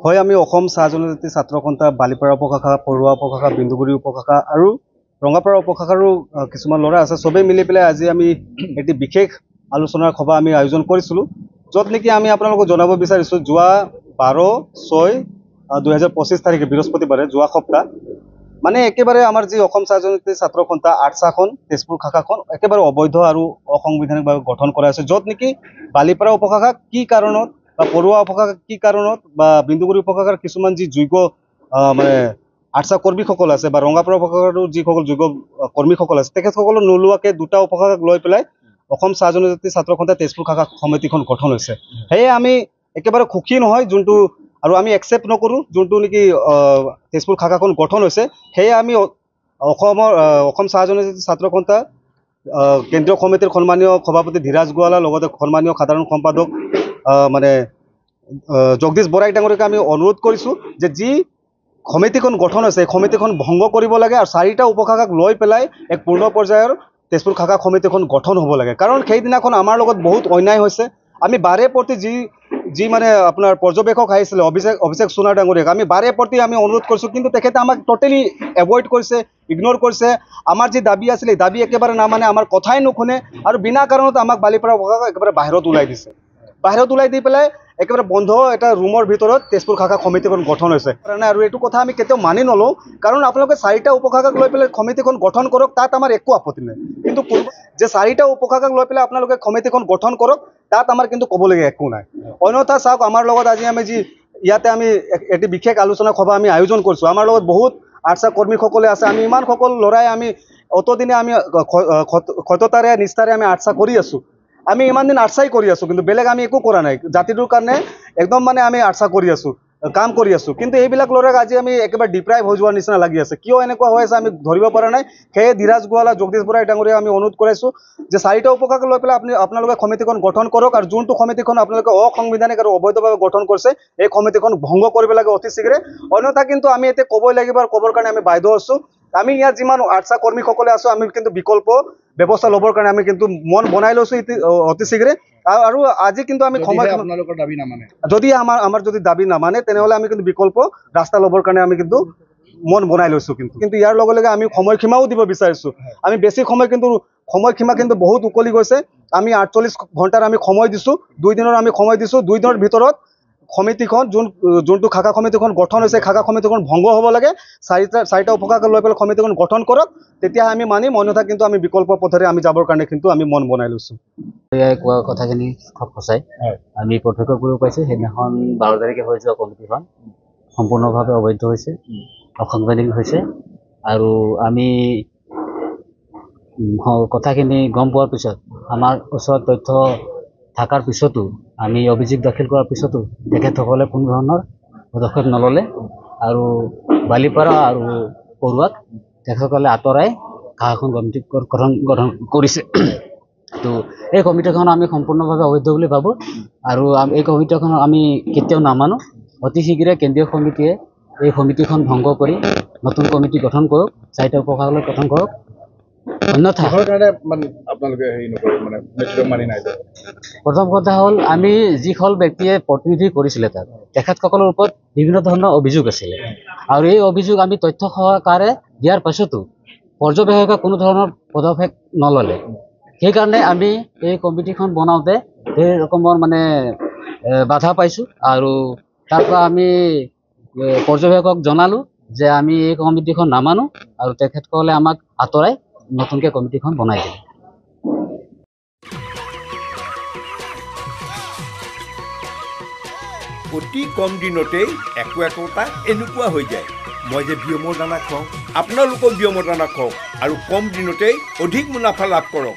হয়, আমি অসম চাহ জনজাতি ছাত্ৰ সন্থা বালিপাৰা উপশাখা, পৰুৱা উপশাখা, বিন্দুগুৰি উপশাখা আৰু ৰঙাপাৰা উপশাখাৰো কিছুমান ল'ৰা আছে। চবেই মিলি পেলাই আজি আমি এটি বিশেষ আলোচনাৰ সভা আমি আয়োজন কৰিছিলোঁ, য'ত নেকি আমি আপোনালোকক জনাব বিচাৰিছোঁ যোৱা 12/6/2025 তাৰিখে বৃহস্পতিবাৰে যোৱা সপ্তাহ মানে একেবাৰে আমাৰ যি অসম চাহ জনজাতি ছাত্ৰ সন্থা আঠচাখন তেজপুৰ শাখাখন একেবাৰে অবৈধ আৰু অসাংবিধানিকভাৱে গঠন কৰা হৈছে, য'ত নেকি বালিপাৰা উপশাখা কি কাৰণত বা পৰুৱা উপশাখা কি কাৰণত বা বিন্দুগুৰি উপশাখাৰ কিছুমান যি যোগ্য মানে আঠচা কৰ্মীসকল আছে বা ৰঙাপাৰা উপশাখাৰো যিসকল যোগ্য কৰ্মীসকল আছে তেখেতসকলক নোলোৱাকৈ দুটা উপশাখাক লৈ পেলাই অসম চাহ জনজাতি ছাত্ৰ সন্থা তেজপুৰ শাখা সমিতিখন গঠন হৈছে। সেয়ে আমি একেবাৰে সুখী নহয় যোনটো, আৰু আমি একচেপ্ট নকৰোঁ যোনটো নেকি তেজপুৰ শাখাখন গঠন হৈছে। সেয়ে আমি অসম চাহ জনজাতি ছাত্ৰ সন্থা কেন্দ্ৰীয় সমিতিৰ সন্মানীয় সভাপতি ধীৰাজ গোৱালা, লগতে সন্মানীয় সাধাৰণ সম্পাদক মানে জগদীশ বৰাই ডাঙৰীয়াকে আমি অনুৰোধ কৰিছোঁ যে যি সমিতিখন গঠন হৈছে এই সমিতিখন ভংগ কৰিব লাগে আৰু 4টা উপশাখাক লৈ পেলাই এক পূৰ্ণ পৰ্যায়ৰ তেজপুৰ শাখা সমিতিখন গঠন হ'ব লাগে। কাৰণ সেইদিনাখন আমাৰ লগত বহুত অন্যায় হৈছে। আমি বাৰে প্ৰতি যি মানে আপোনাৰ পৰ্যবেক্ষক আহিছিলে অভিষেক সোণাৰ ডাঙৰীয়াক আমি বাৰে প্ৰতি আমি অনুৰোধ কৰিছোঁ, কিন্তু তেখেতে আমাক টোটেলি এভইড কৰিছে, ইগনোৰ কৰিছে। আমাৰ যি দাবী আছিলে দাবী একেবাৰে নামানে, আমাৰ কথাই নুশুনে আৰু বিনা কাৰণত আমাক বালিপাৰা উপশাখা একেবাৰে বাহিৰত ওলাই দিছে। বাহিৰত ওলাই দি পেলাই একেবাৰে বন্ধ এটা ৰুমৰ ভিতৰত তেজপুৰ শাখা সমিতিখন গঠন হৈছে। আৰু এইটো কথা আমি কেতিয়াও মানি নলওঁ, কাৰণ আপোনালোকে 4টা উপশাখাক লৈ পেলাই সমিতিখন গঠন কৰক, তাত আমাৰ একো আপত্তি নাই। কিন্তু যে 4টা উপশাখাক লৈ পেলাই আপোনালোকে সমিতিখন গঠন কৰক, তাত আমাৰ কিন্তু ক'বলগীয়া একো নাই। অন্যথা চাওক, আমাৰ লগত আজি আমি যি ইয়াতে আমি এটি বিশেষ আলোচনা সভা আমি আয়োজন কৰিছোঁ, আমাৰ লগত বহুত আঠচা কৰ্মীসকলে আছে। আমি ইমানসকল ল'ৰাই আমি অতদিনে আমি সততাৰে নিষ্ঠাৰে আমি আঠচা কৰি আছোঁ। আমি ইমান দিন আঠচাই কৰি আছোঁ, কিন্তু বেলেগ আমি একো কৰা নাই। জাতিটোৰ কাৰণে একদম মানে আমি আঠচা কৰি আছোঁ, কাম কৰি আছোঁ। কিন্তু এইবিলাক ল'ৰাক আজি আমি একেবাৰে ডিপ্ৰাইভ হৈ যোৱাৰ নিচিনা লাগি আছে। কিয় এনেকুৱা হৈ আছে আমি ধৰিব পৰা নাই। সেয়ে ধীৰাজ গোৱালা, জগদীশ বৰাই ডাঙৰীয়া আমি অনুৰোধ কৰিছোঁ যে 4টা উপশাখাক লৈ পেলাই আপোনালোকে সমিতিখন গঠন কৰক, আৰু যোনটো সমিতিখন আপোনালোকে অসাংবিধানিক আৰু অবৈধভাৱে গঠন কৰিছে এই সমিতিখন ভংগ কৰিব লাগে অতি শীঘ্ৰে। অন্যথা কিন্তু আমি এতিয়া ক'বই লাগিব আৰু ক'বৰ কাৰণে আমি বাধ্য আছোঁ। আমি ইয়াত যিমান আঠচা কৰ্মীসকলে আছোঁ, আমি কিন্তু বিকল্প ব্যৱস্থা ল'বৰ কাৰণে আমি কিন্তু মন বনাই লৈছোঁ অতি শীঘ্ৰে। আৰু আজি কিন্তু আমি আপোনালোকৰ দাবী নামানে, যদি আমাৰ যদি দাবী নামানে তেনেহ'লে আমি কিন্তু বিকল্প ৰাস্তা ল'বৰ কাৰণে আমি কিন্তু মন বনাই লৈছোঁ। কিন্তু ইয়াৰ লগে লগে আমি সময়সীমাও দিব বিচাৰিছোঁ। আমি বেছি সময়সীমা কিন্তু বহুত উকলি গৈছে। আমি 48 ঘণ্টাৰ আমি সময় দিছোঁ, 2 দিনৰ আমি সময় দিছোঁ। 2 দিনৰ ভিতৰত সমিতিখন যোনটো শাখা সমিতিখন গঠন হৈছে শাখা সমিতিখন ভংগ হ'ব লাগে। 4টা উপশাখা লৈ পেলাই সমিতিখন গঠন কৰক, তেতিয়া আমি মানিম। অন্যথা কিন্তু আমি বিকল্প পথেৰে আমি যাবৰ কাৰণে কিন্তু আমি মন বনাই লৈছোঁ। কোৱা কথাখিনি সঁচাই। আমি প্ৰত্যক্ষ কৰিব পাইছোঁ সেইদিনাখন 12 তাৰিখে হৈ যোৱা কমিটিখন সম্পূৰ্ণভাৱে অবৈধ হৈছে, অসাংবিধানিক হৈছে। আৰু আমি কথাখিনি গম পোৱাৰ পিছত, আমাৰ ওচৰত তথ্য থকাৰ পিছতো, আমি অভিযোগ দাখিল কৰাৰ পিছতো তেখেতসকলে কোনো ধৰণৰ পদক্ষেপ নল'লে আৰু বালিপাৰা আৰু পৰুৱাক তেখেতসকলে আঁতৰাই শাখাখন কমিটি গঠন কৰিছে। তো এই কমিটিখন আমি সম্পূৰ্ণভাৱে অবৈধ বুলি ভাবোঁ আৰু এই কমিটিখন আমি কেতিয়াও নামানো। অতি শীঘ্ৰে কেন্দ্ৰীয় সমিতিয়ে এই সমিতিখন ভংগ কৰি নতুন কমিটি গঠন কৰক, 4টা উপশাখালৈ গঠন কৰক। অন্যথা প্ৰথম কথা হ'ল, আমি যিসকল ব্যক্তিয়ে প্ৰতিনিধি কৰিছিলে তেখেতসকলৰ ওপৰত বিভিন্ন ধৰণৰ অভিযোগ আছিলে, আৰু এই অভিযোগ আমি তথ্য সহকাৰে দিয়াৰ পাছতো পৰ্যবেক্ষকে কোনো ধৰণৰ পদক্ষেপ নল'লে। সেইকাৰণে আমি এই কমিটিখন বনাওঁতে সেই ৰকমৰ মানে বাধা পাইছোঁ, আৰু তাৰ পৰা আমি পৰ্যবেক্ষকক জনালোঁ যে আমি এই কমিটিখন নামানো, আৰু তেখেতসকলে আমাক আঁতৰাই নতুনকৈ কমিটিখন বনাই দিলে। অতি কম দিনতেই একোটা এনেকুৱা হৈ যায়। মই যে বিয়মৰ দানা খুৱাওঁ, আপোনালোকেও বিয়মৰ দানা খুৱাওক আৰু কম দিনতেই অধিক মুনাফা লাভ কৰক।